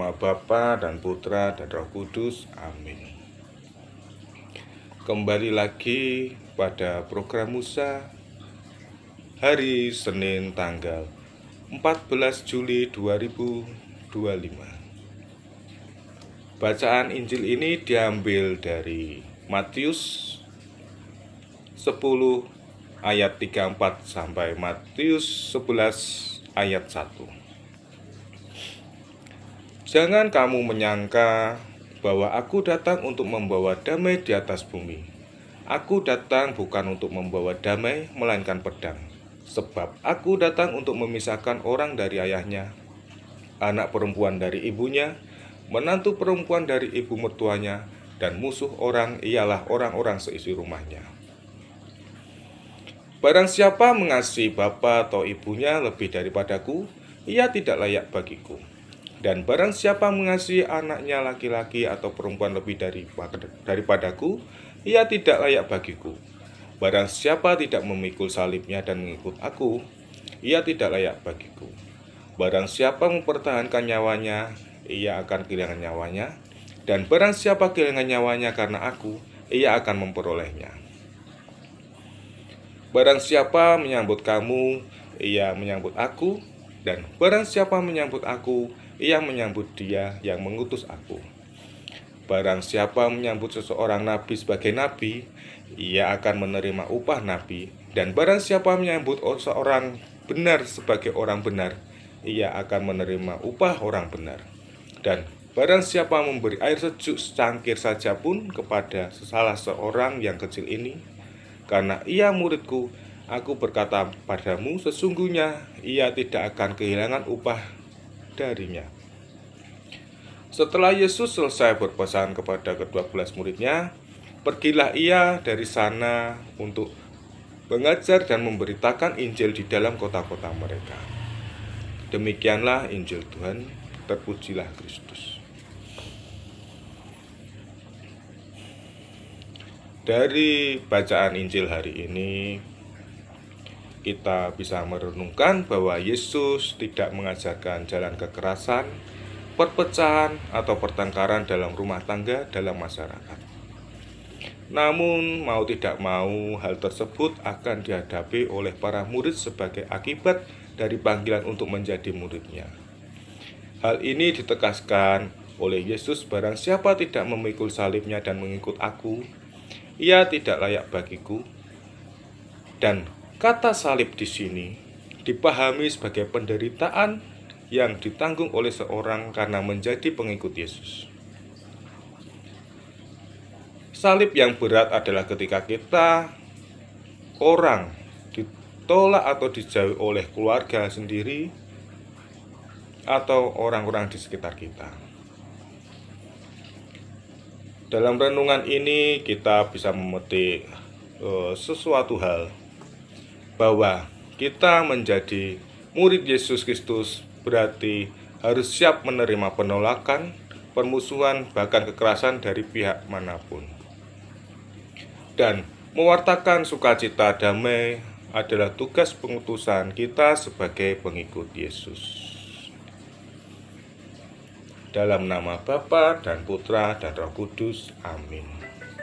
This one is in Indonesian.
nama Bapa dan Putra dan Roh Kudus. Amin. Kembali lagi pada program Musa hari Senin tanggal 14 Juli 2025. Bacaan Injil ini diambil dari Matius 10 ayat 34 sampai Matius 11 ayat 1. Jangan kamu menyangka bahwa aku datang untuk membawa damai di atas bumi. Aku datang bukan untuk membawa damai, melainkan pedang. Sebab aku datang untuk memisahkan orang dari ayahnya, anak perempuan dari ibunya, menantu perempuan dari ibu mertuanya, dan musuh orang ialah orang-orang seisi rumahnya. Barang siapa mengasihi bapa atau ibunya lebih daripadaku, ia tidak layak bagiku. Dan barang siapa mengasihi anaknya laki-laki atau perempuan lebih daripadaku, ia tidak layak bagiku. Barang siapa tidak memikul salibnya dan mengikut aku, ia tidak layak bagiku. Barang siapa mempertahankan nyawanya, ia akan kehilangan nyawanya. Dan barang siapa kehilangan nyawanya karena aku, ia akan memperolehnya. Barang siapa menyambut kamu, ia menyambut aku. Dan barang siapa menyambut aku, ia menyambut dia yang mengutus aku. Barang siapa menyambut seseorang nabi sebagai nabi, ia akan menerima upah nabi. Dan barang siapa menyambut seorang benar sebagai orang benar, ia akan menerima upah orang benar. Dan barang siapa memberi air sejuk secangkir saja pun kepada salah seorang yang kecil ini, karena ia muridku, aku berkata padamu, sesungguhnya ia tidak akan kehilangan upah darinya. Setelah Yesus selesai berpesan kepada ke-12 muridnya, pergilah ia dari sana untuk mengajar dan memberitakan Injil di dalam kota-kota mereka. Demikianlah Injil Tuhan, terpujilah Kristus. Dari bacaan Injil hari ini, kita bisa merenungkan bahwa Yesus tidak mengajarkan jalan kekerasan, perpecahan, atau pertengkaran dalam rumah tangga dalam masyarakat. Namun, mau tidak mau, hal tersebut akan dihadapi oleh para murid sebagai akibat dari panggilan untuk menjadi muridnya. Hal ini ditegaskan oleh Yesus, barang siapa tidak memikul salibnya dan mengikut aku, ia tidak layak bagiku. Dan kata salib di sini dipahami sebagai penderitaan yang ditanggung oleh seorang karena menjadi pengikut Yesus. Salib yang berat adalah ketika orang ditolak atau dijauhi oleh keluarga sendiri atau orang-orang di sekitar kita. Dalam renungan ini kita bisa memetik sesuatu hal, bahwa kita menjadi murid Yesus Kristus berarti harus siap menerima penolakan, permusuhan, bahkan kekerasan dari pihak manapun. Dan mewartakan sukacita damai adalah tugas pengutusan kita sebagai pengikut Yesus. Dalam nama Bapa dan Putra dan Roh Kudus. Amin.